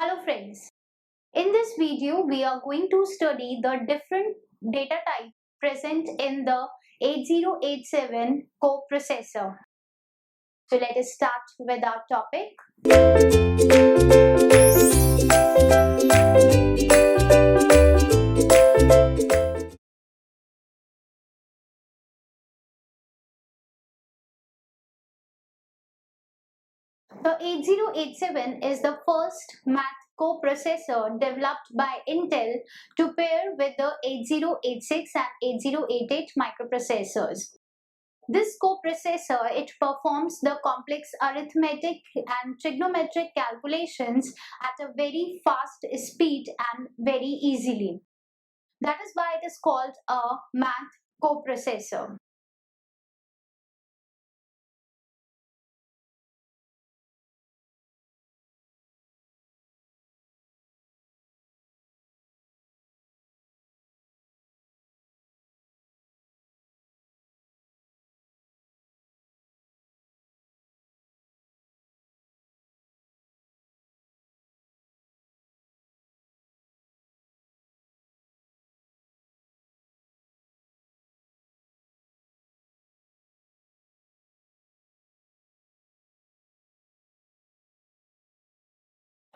Hello friends, in this video we are going to study the different data types present in the 8087 coprocessor. So let us start with our topic. The 8087 is the first math coprocessor developed by Intel to pair with the 8086 and 8088 microprocessors. This coprocessor, it performs the complex arithmetic and trigonometric calculations at a very fast speed and very easily. That is why it is called a math coprocessor.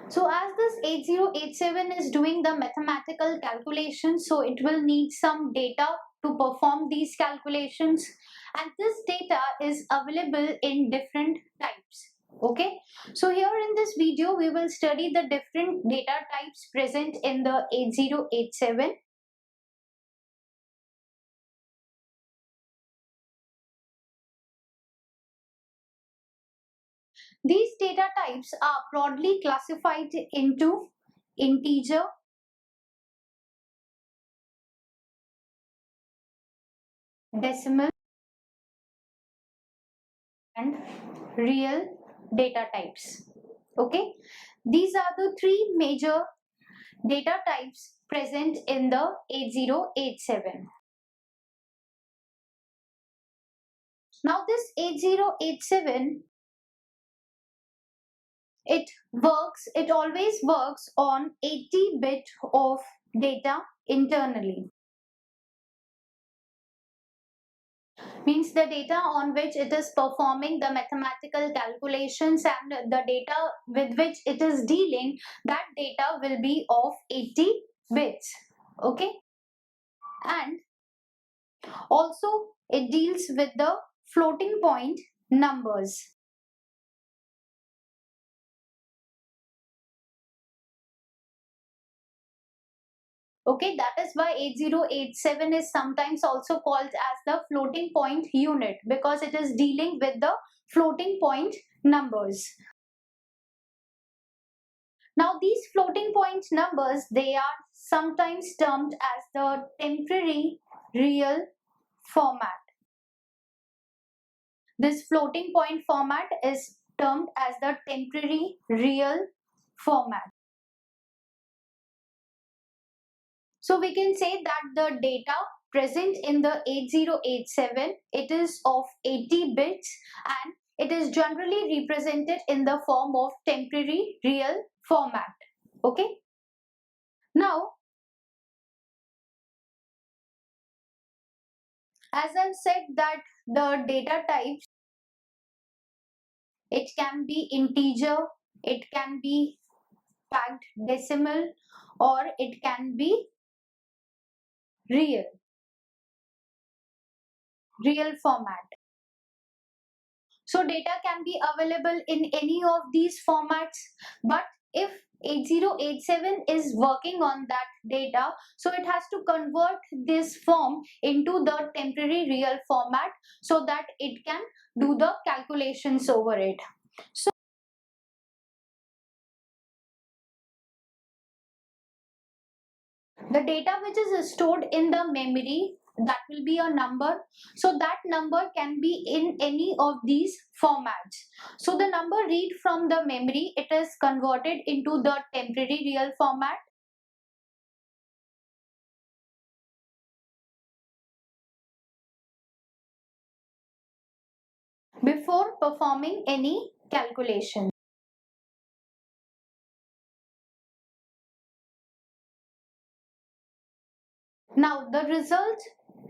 So as this 8087 is doing the mathematical calculations, so it will need some data to perform these calculations, and this data is available in different types. Okay, so here in this video we will study the different data types present in the 8087. These data types are broadly classified into integer, decimal, and real data types. Okay, these are the three major data types present in the 8087. Now this 8087, it always works on 80 bit of data internally. Means the data on which it is performing the mathematical calculations and the data with which it is dealing, that data will be of 80 bits. Okay, and also it deals with the floating point numbers. Okay, that is why 8087 is sometimes also called as the floating point unit, because it is dealing with the floating point numbers. Now these floating point numbers, they are sometimes termed as the temporary real format. This floating point format is termed as the temporary real format. So we can say that the data present in the 8087, it is of 80 bits and it is generally represented in the form of temporary real format. Okay. Now, as I've said that the data types, it can be integer, it can be packed decimal, or it can be real format. So data can be available in any of these formats, but if 8087 is working on that data, so it has to convert this form into the temporary real format so that it can do the calculations over it. So the data which is stored in the memory, that will be a number. So that number can be in any of these formats. So the number read from the memory, it is converted into the temporary real format. Before performing any calculation. Now the result,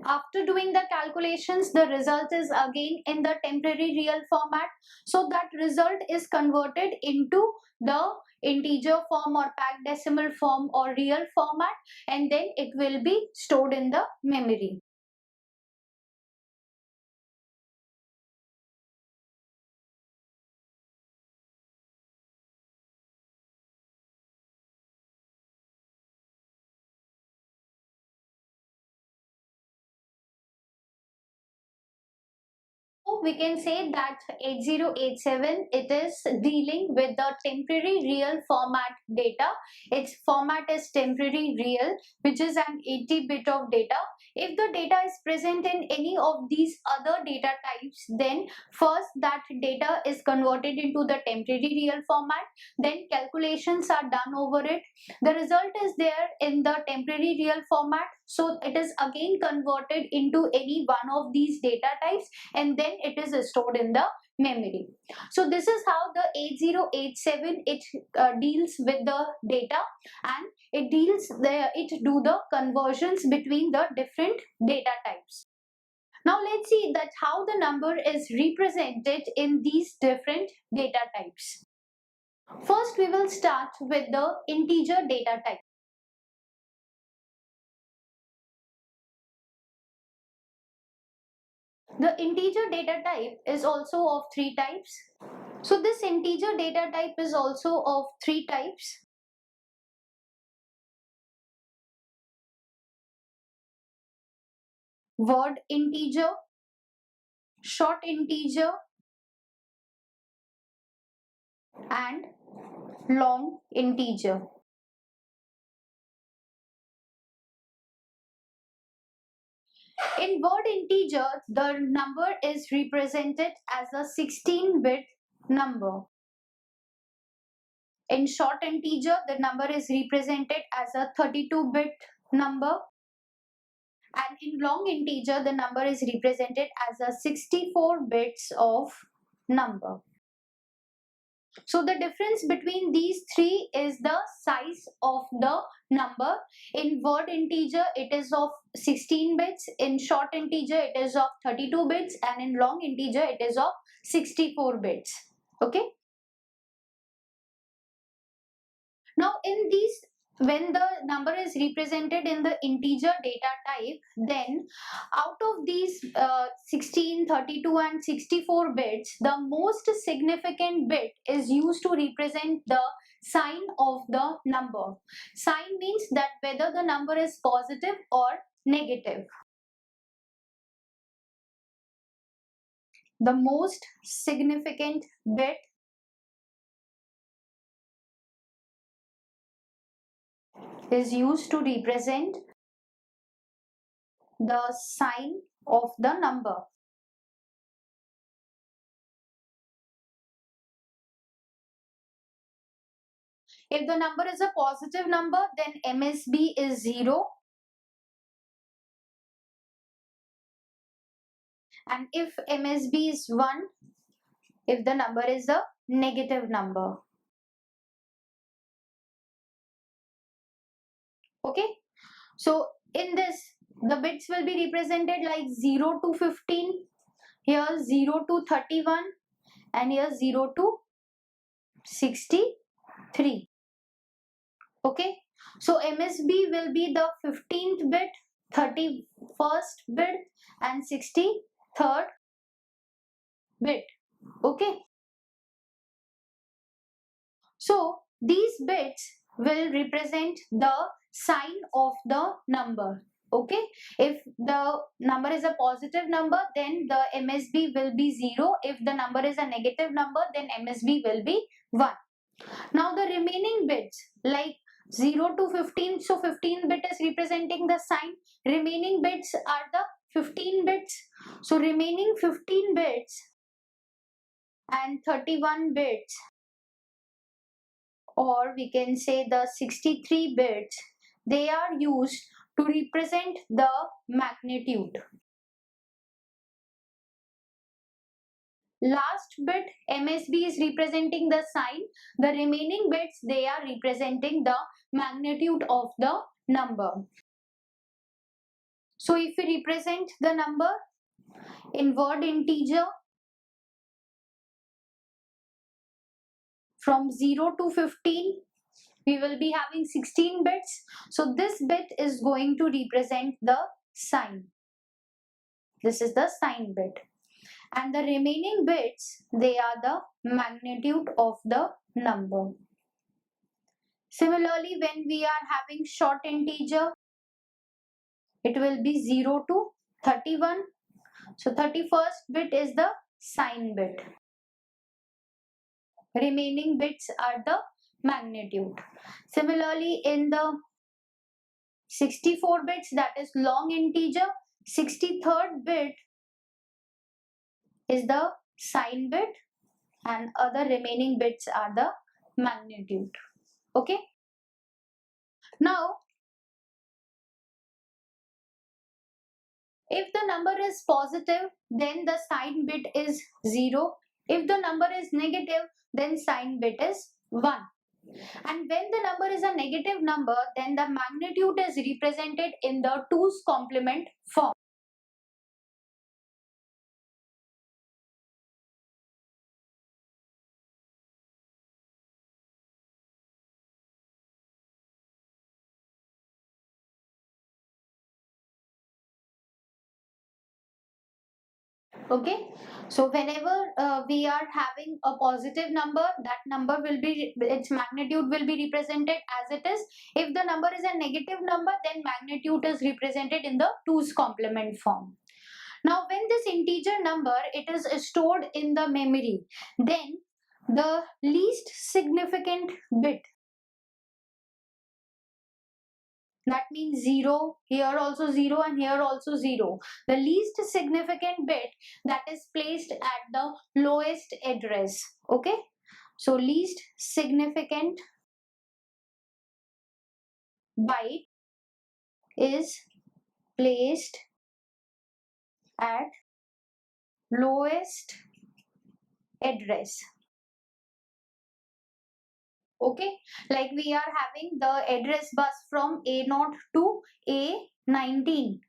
after doing the calculations, the result is again in the temporary real format. So that result is converted into the integer form or packed decimal form or real format, and then it will be stored in the memory. We can say that 8087, it is dealing with the temporary real format data. Its format is temporary real, which is an 80-bit of data. If the data is present in any of these other data types, then first that data is converted into the temporary real format, then calculations are done over it. The result is there in the temporary real format, so it is again converted into any one of these data types, and then it is stored in the memory. So this is how the 8087 deals with the data, and it do the conversions between the different data types. Now let's see that how the number is represented in these different data types. First we will start with the integer data type. The integer data type is also of three types. So this integer data type is also of three types. Word integer, short integer, and long integer. In word integer, the number is represented as a 16-bit number. In short integer, the number is represented as a 32-bit number. And in long integer, the number is represented as a 64 bits of number. So the difference between these three is the size of the number. In word integer, it is of 16 bits. In short integer, it is of 32 bits. And in long integer, it is of 64 bits. Okay. Now in these, when the number is represented in the integer data type, then out of these 16, 32 and 64 bits, the most significant bit is used to represent the sign of the number. Sign means that whether the number is positive or negative. The most significant bit is used to represent the sign of the number. If the number is a positive number, then MSB is 0. And if MSB is 1, if the number is a negative number. Okay. So in this, the bits will be represented like 0 to 15, here 0 to 31, and here 0 to 63. Okay. So MSB will be the 15th bit, 31st bit, and 63rd bit. Okay. So these bits will represent the sign of the number. Okay. If the number is a positive number, then the MSB will be 0. If the number is a negative number, then MSB will be 1. Now the remaining bits like 0 to 15, so 15 bit is representing the sign. Remaining bits are the 15 bits. So remaining 15 bits and 31 bits, or we can say the 63 bits, they are used to represent the magnitude. Last bit MSB is representing the sign. The remaining bits, they are representing the magnitude of the number. So if we represent the number in word integer from 0 to 15, we will be having 16 bits. So this bit is going to represent the sign. This is the sign bit. And the remaining bits, they are the magnitude of the number. Similarly, when we are having short integer, it will be 0 to 31. So 31st bit is the sign bit. Remaining bits are the magnitude. Similarly, in the 64 bits, that is long integer, 63rd bit is the sign bit and other remaining bits are the magnitude. Okay. Now, if the number is positive, then the sign bit is 0. If the number is negative, then sign bit is 1. And when the number is a negative number, then the magnitude is represented in the 2's complement form. Okay, so whenever we are having a positive number, that number will be, its magnitude will be represented as it is. If the number is a negative number, then magnitude is represented in the 2's complement form. Now when this integer number, it is stored in the memory, then the least significant bit, that means 0, here also 0 and here also 0. The least significant bit that is placed at the lowest address. Okay. So least significant byte is placed at lowest address. Okay, like we are having the address bus from A0 to A19.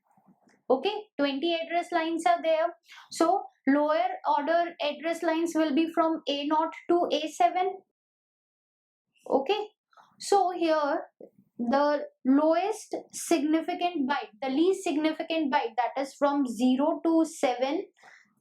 Okay, 20 address lines are there. So lower order address lines will be from A0 to A7. Okay, so here the lowest significant byte, the least significant byte, that is from 0 to 7.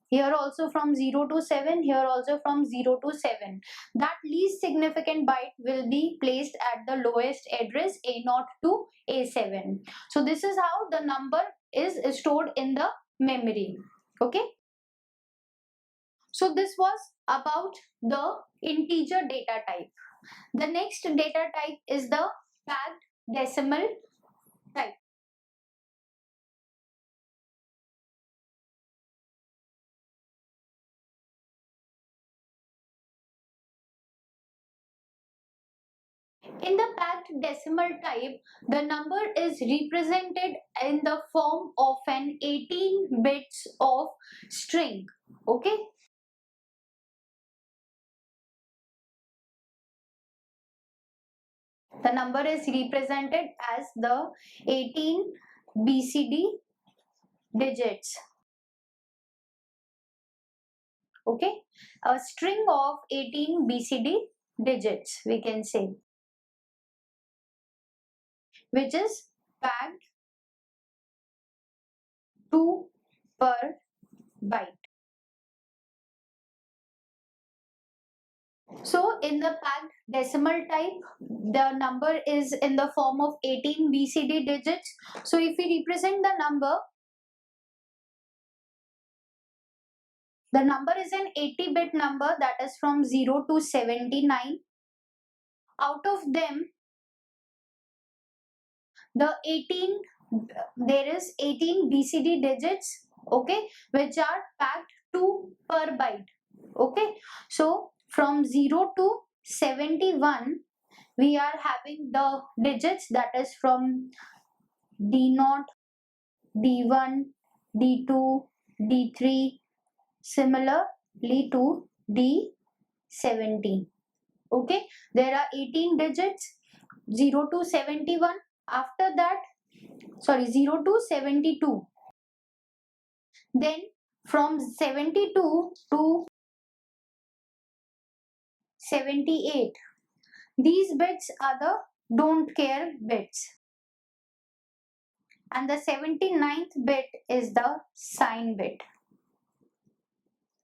Here also from 0 to 7, here also from 0 to 7. That least significant byte will be placed at the lowest address A0 to A7. So this is how the number is stored in the memory. Okay. So this was about the integer data type. The next data type is the packed decimal type. In the packed decimal type, the number is represented in the form of an 18 bits of string. Okay. The number is represented as the 18 BCD digits. Okay. A string of 18 BCD digits, we can say, which is packed 2 per byte. So in the packed decimal type, the number is in the form of 18 BCD digits. So if we represent the number is an 80-bit number, that is from 0 to 79. Out of them, there is 18 BCD digits, okay, which are packed 2 per byte. Okay, so from 0 to 71, we are having the digits, that is from D0, D1, D2, D3, similarly to D17. Okay, there are 18 digits, 0 to 71. After that, 0 to 72. Then from 72 to 78, these bits are the don't care bits, and the 79th bit is the sign bit.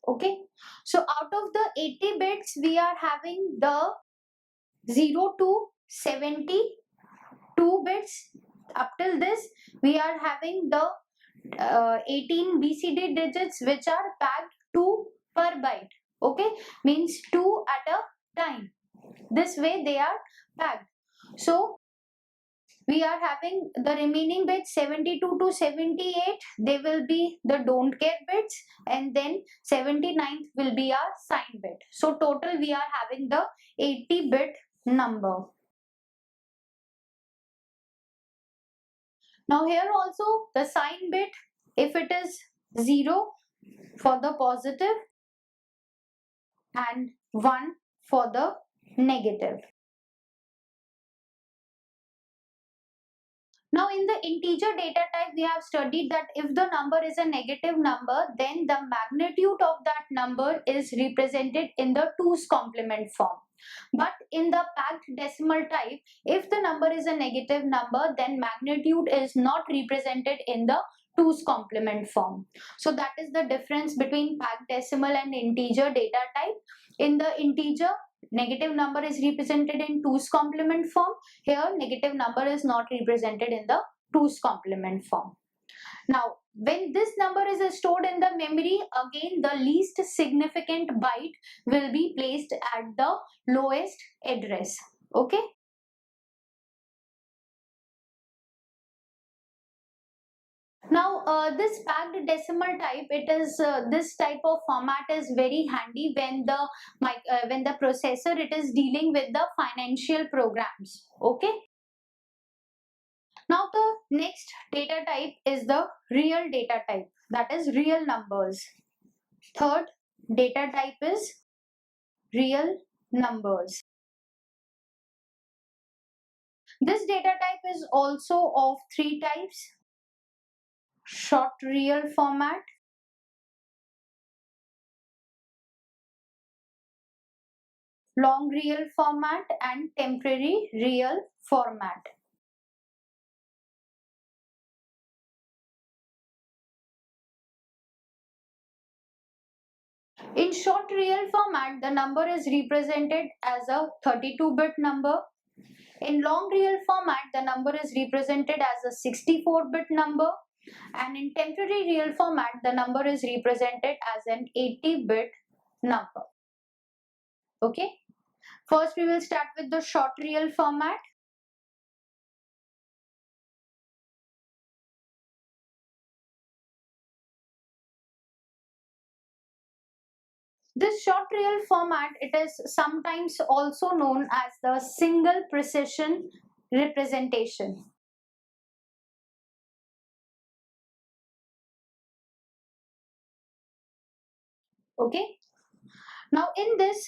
Okay, so out of the 80 bits, we are having the 0 to 72 bits. Up till this, we are having the 18 BCD digits which are packed 2 per byte. Okay, means 2 at a time. This way they are packed. So we are having the remaining bits 72 to 78. They will be the don't care bits, and then 79th will be our sign bit. So total we are having the 80 bit number. Now here also the sign bit, if it is 0 for the positive and 1 for the negative. Now in the integer data type, we have studied that if the number is a negative number, then the magnitude of that number is represented in the 2's complement form. But in the packed decimal type, if the number is a negative number, then magnitude is not represented in the 2's complement form. So that is the difference between packed decimal and integer data type. In the integer, negative number is represented in 2's complement form. Here, negative number is not represented in the 2's complement form. Now, when this number is stored in the memory, again the least significant byte will be placed at the lowest address. Okay. Now, this packed decimal type, this type of format is very handy when the processor it is dealing with the financial programs. Okay. Now the next data type is the real data type, that is real numbers. Third data type is real numbers. This data type is also of 3 types: short real format, long real format, and temporary real format. In short real format, the number is represented as a 32-bit number. In long real format, the number is represented as a 64-bit number. And in temporary real format, the number is represented as an 80-bit number. Okay. First, we will start with the short real format. This short real format, it is sometimes also known as the single precision representation. Okay. Now in this,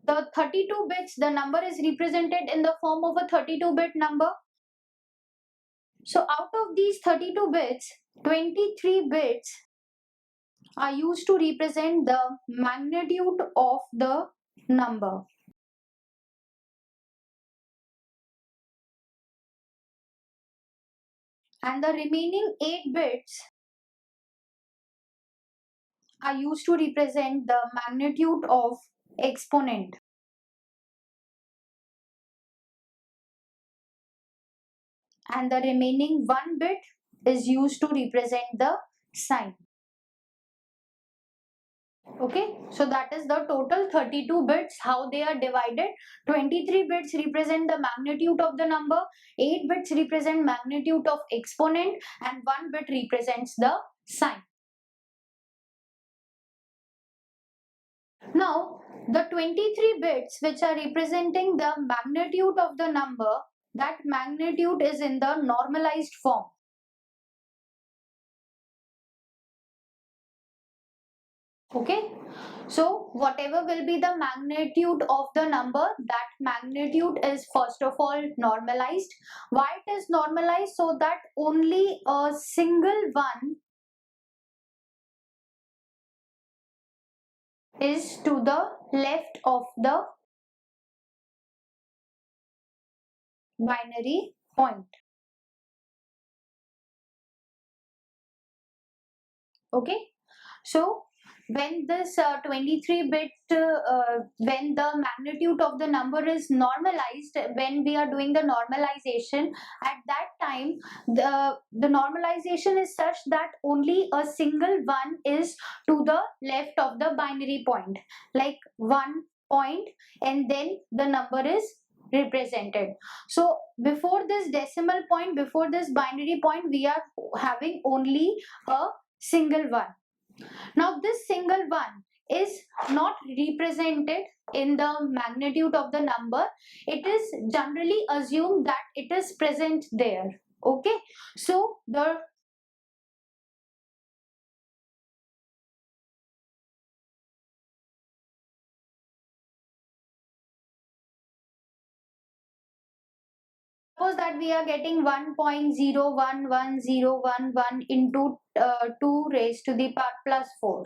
the 32 bits, the number is represented in the form of a 32-bit number. So out of these 32 bits, 23 bits are used to represent the magnitude of the number. And the remaining 8 bits are used to represent the magnitude of exponent. And the remaining 1 bit is used to represent the sign. Okay, so that is the total 32 bits, how they are divided. 23 bits represent the magnitude of the number, 8 bits represent magnitude of exponent, and 1 bit represents the sign. Now, the 23 bits which are representing the magnitude of the number, that magnitude is in the normalized form. Okay, so whatever will be the magnitude of the number, that magnitude is first of all normalized. Why it is normalized? So that only a single one is to the left of the binary point. Okay, so when this 23 bit when the magnitude of the number is normalized, when we are doing the normalization, at that time the normalization is such that only a single one is to the left of the binary point, like 1 point, and then the number is represented. So before this decimal point, before this binary point, we are having only a single one. Now this single one is not represented in the magnitude of the number. It is generally assumed that it is present there. Okay, so the suppose that we are getting 1.011011 into 2 raised to the power plus 4.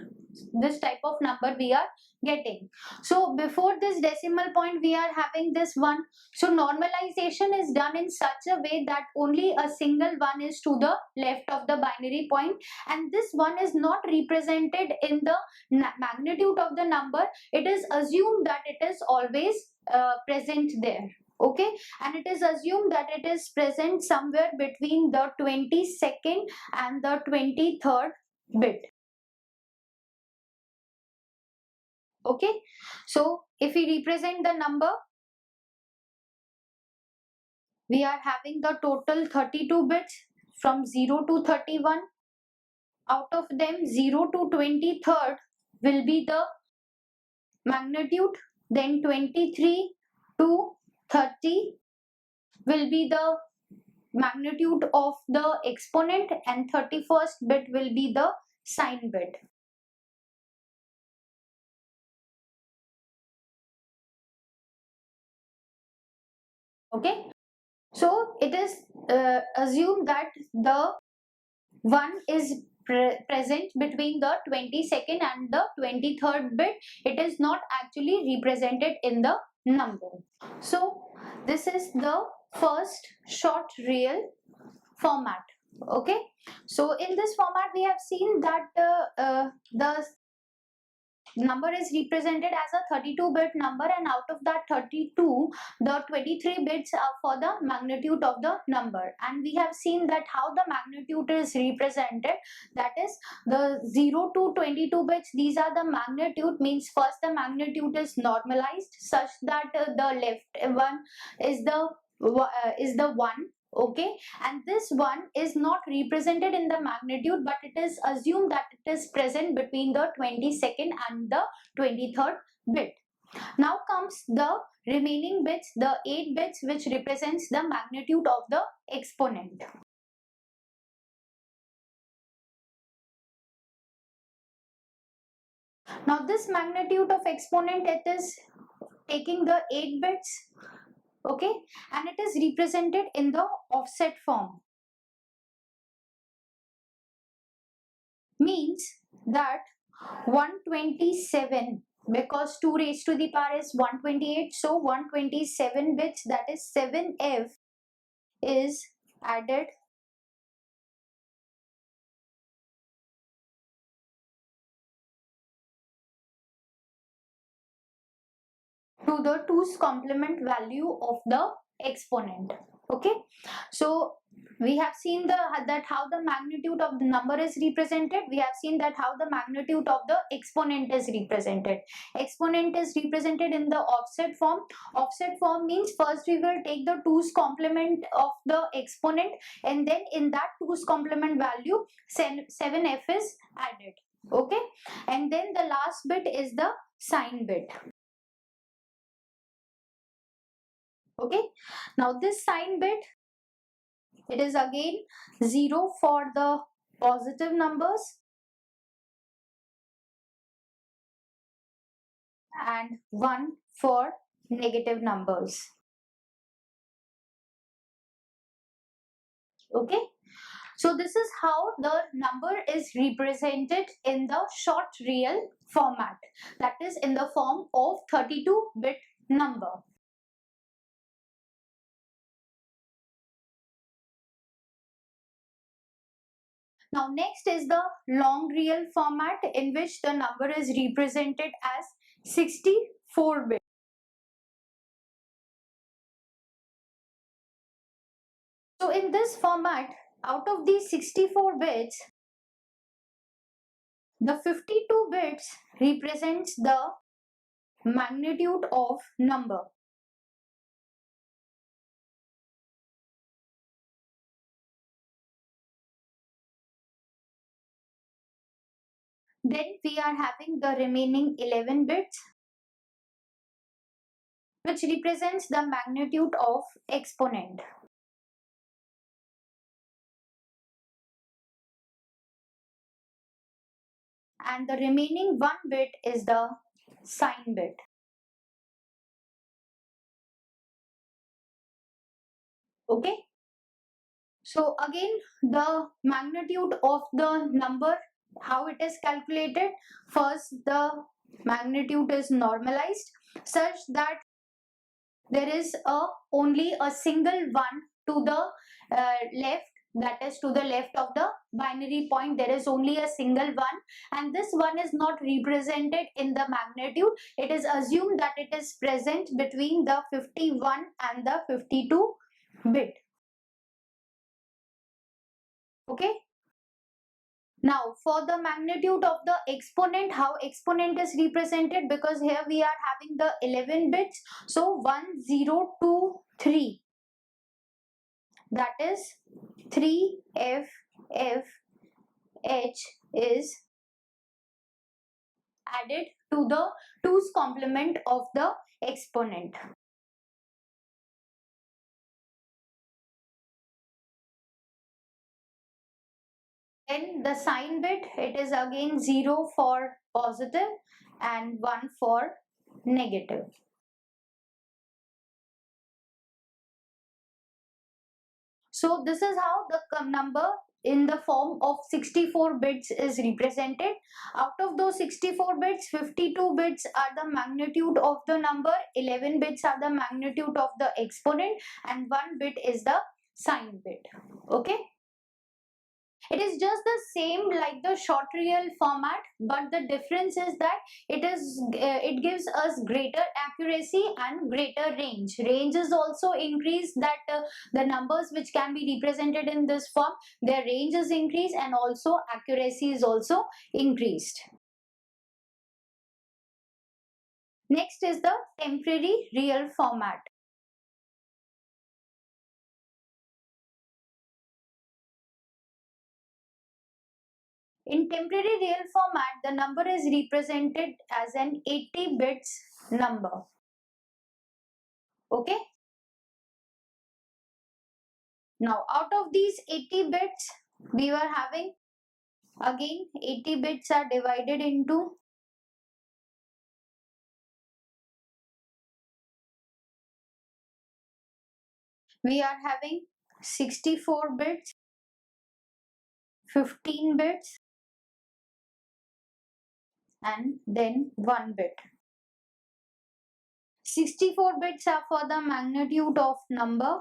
This type of number we are getting. So before this decimal point we are having this 1. So normalization is done in such a way that only a single one is to the left of the binary point, and this one is not represented in the magnitude of the number. It is assumed that it is always present there. Okay, and it is assumed that it is present somewhere between the 22nd and the 23rd bit. Okay, so if we represent the number, we are having the total 32 bits from 0 to 31. Out of them, 0 to 23rd will be the magnitude, then 23 to 30 will be the magnitude of the exponent, and 31st bit will be the sign bit. Okay, so it is assumed that the 1 is present between the 22nd and the 23rd bit. It is not actually represented in the number. So this is the first short real format. Okay, so in this format we have seen that the number is represented as a 32-bit number, and out of that 32, the 23 bits are for the magnitude of the number. And we have seen that how the magnitude is represented, that is the 0 to 22 bits, these are the magnitude, means first the magnitude is normalized such that the left one is the 1. Okay, and this one is not represented in the magnitude, but it is assumed that it is present between the 22nd and the 23rd bit. Now comes the remaining bits, the 8 bits, which represents the magnitude of the exponent. Now this magnitude of exponent, it is taking the 8 bits, okay, and it is represented in the offset form. Means that 127, because 2 raised to the power is 128, so 127 bits, that is 7f, is added to the 2's complement value of the exponent. Okay, so we have seen that how the magnitude of the number is represented. We have seen that how the magnitude of the exponent is represented. Exponent is represented in the offset form. Offset form means first we will take the 2's complement of the exponent, and then in that 2's complement value 7f is added. Okay, and then the last bit is the sign bit. Okay, now this sign bit, it is again 0 for the positive numbers, and 1 for negative numbers. Okay. So this is how the number is represented in the short real format, that is in the form of 32-bit number. Now next is the long real format, in which the number is represented as 64-bit. So in this format, out of these 64 bits, the 52 bits represents the magnitude of number. Then we are having the remaining 11 bits, which represents the magnitude of exponent. And the remaining 1 bit is the sign bit. Okay. So again, the magnitude of the number, how it is calculated. First, the magnitude is normalized such that there is only a single one to the left, that is to the left of the binary point. There is only a single one, and this one is not represented in the magnitude. It is assumed that it is present between the 51 and the 52 bit. Okay. Now for the magnitude of the exponent, how exponent is represented, because here we are having the 11 bits. So 1 0 2 3, that is 3 F F H is added to the 2's complement of the exponent. Then the sign bit, it is again 0 for positive and 1 for negative. So this is how the number in the form of 64 bits is represented. Out of those 64 bits, 52 bits are the magnitude of the number, 11 bits are the magnitude of the exponent, and 1 bit is the sign bit. Okay. It is just the same like the short real format, but the difference is that it gives us greater accuracy and greater range. Range is also increased, that the numbers which can be represented in this form, their range is increased, and also accuracy is also increased. Next is the temporary real format. In temporary real format, the number is represented as an 80 bits number. Okay. Now out of these 80 bits, we were having, again 80 bits are divided into, we are having 64 bits, 15 bits, and then 1 bit. 64 bits are for the magnitude of number,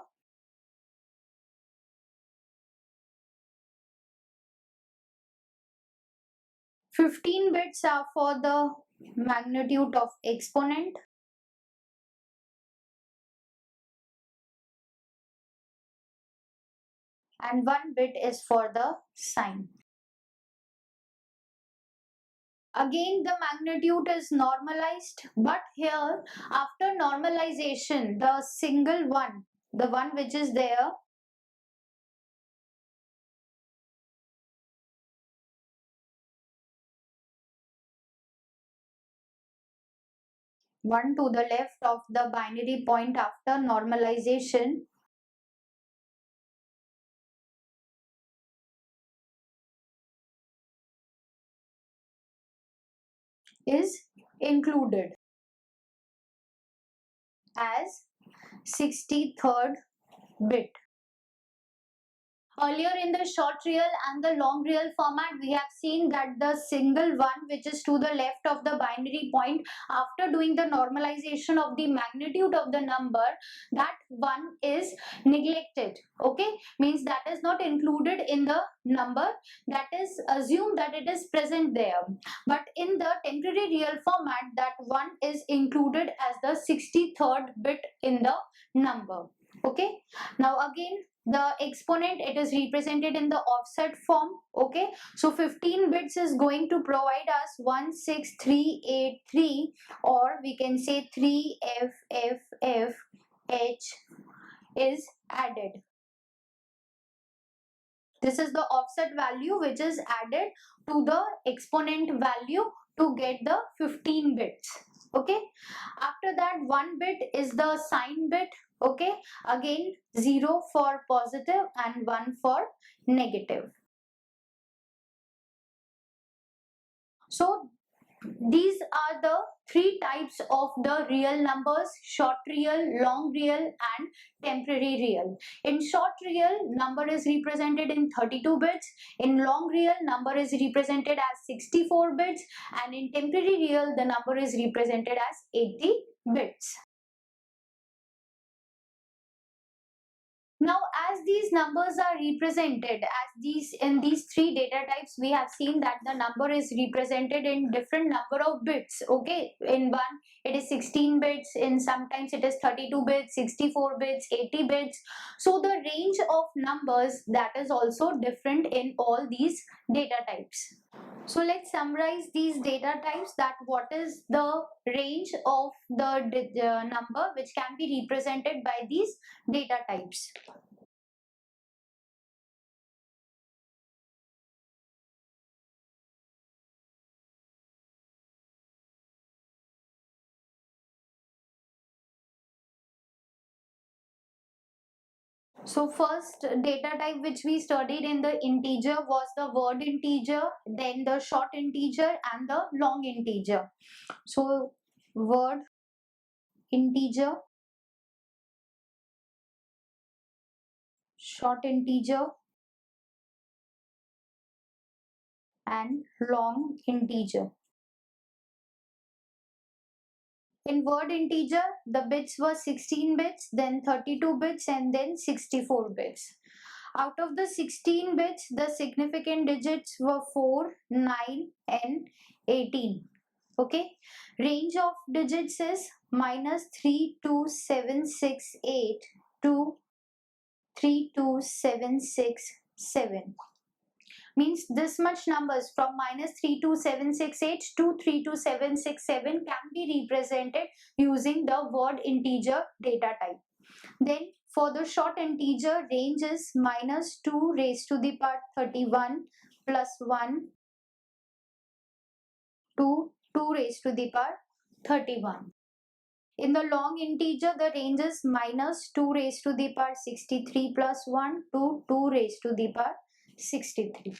15 bits are for the magnitude of exponent, and 1 bit is for the sign. Again, the magnitude is normalized, but here after normalization, the single one, the one which is there, one to the left of the binary point after normalization, is included. as 63rd bit. Earlier in the short real and the long real format, we have seen that the single one which is to the left of the binary point, after doing the normalization of the magnitude of the number, that one is neglected. Okay, means that is not included in the number, that is assumed that it is present there. But in the temporary real format, that one is included as the 63rd bit in the number. Okay, now again, the exponent, it is represented in the offset form. Okay, so 15 bits is going to provide us 16383, or we can say 3FFFH is added. This is the offset value which is added to the exponent value to get the 15 bits. Okay, after that, 1 bit is the sign bit. Okay, again 0 for positive and 1 for negative. So these are the three types of the real numbers: short real, long real and temporary real. In short real, number is represented in 32 bits. In long real, number is represented as 64 bits. And in temporary real, the number is represented as 80 bits. Now, as these numbers are represented as these in these three data types, we have seen that the number is represented in different number of bits. Okay, in one it is 16 bits, in sometimes it is 32 bits, 64 bits, 80 bits. So the range of numbers, that is also different in all these data types. So let's summarize these data types, that what is the range of the number which can be represented by these data types. So first data type which we studied in the integer was the word integer, then the short integer and the long integer. So word integer, short integer and long integer. In word integer, the bits were 16 bits, then 32 bits and then 64 bits. Out of the 16 bits, the significant digits were 4, 9 and 18. Okay, range of digits is -32768 to 32767. Means this much numbers from -32768 to 32767 can be represented using the word integer data type. Then for the short integer, range is -2 raised to the power 31 plus 1 to 2 raised to the power 31. In the long integer, the range is -2 raised to the power 63 plus 1 to 2 raised to the power 63.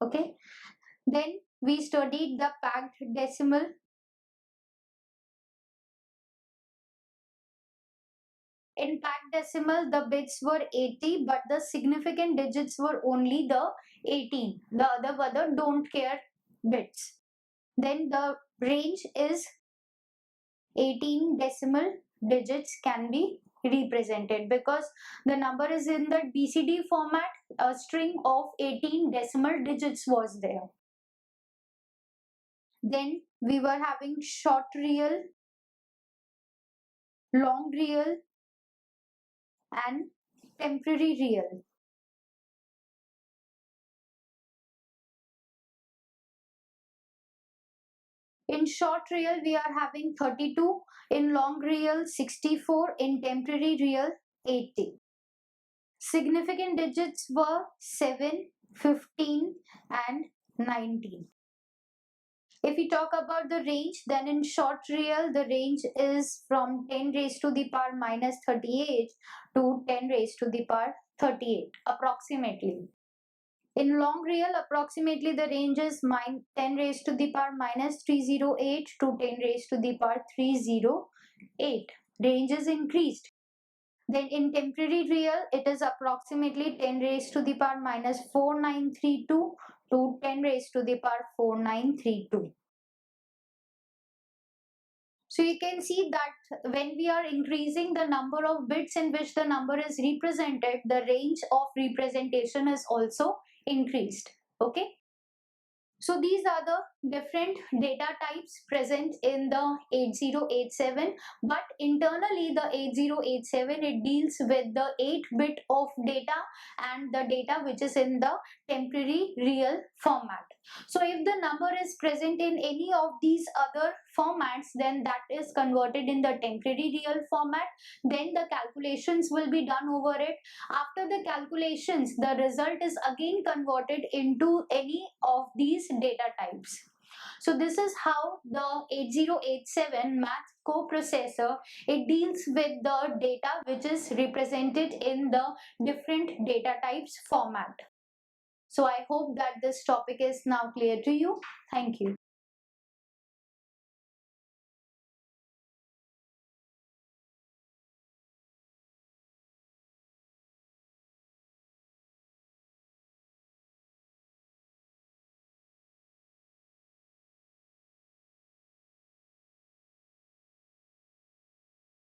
Okay. Then we studied the packed decimal. In packed decimal, the bits were 80, but the significant digits were only the 18. The other don't care bits. Then the range is 18 decimal digits can be represented, because the number is in the BCD format. A string of 18 decimal digits was there. Then we were having short real, long real and temporary real. In short real, we are having 32, in long real 64, in temporary real 80. Significant digits were 7, 15 and 19. If we talk about the range, then in short real, the range is from 10 raised to the power -38 to 10 raised to the power 38, approximately. In long real, approximately the range is 10 raised to the power -308 to 10 raised to the power 308. range is increased. Then in temporary real, it is approximately 10 raised to the power minus 4932 to 10 raised to the power 4932. So you can see that when we are increasing the number of bits in which the number is represented, the range of representation is also increased. Okay. So these are the different data types present in the 8087, but internally the 8087, it deals with the 8-bit of data and the data which is in the temporary real format. So if the number is present in any of these other formats, then that is converted in the temporary real format. Then the calculations will be done over it. After the calculations, the result is again converted into any of these data types. So this is how the 8087 math coprocessor, it deals with the data which is represented in the different data types format. So I hope that this topic is now clear to you. Thank you.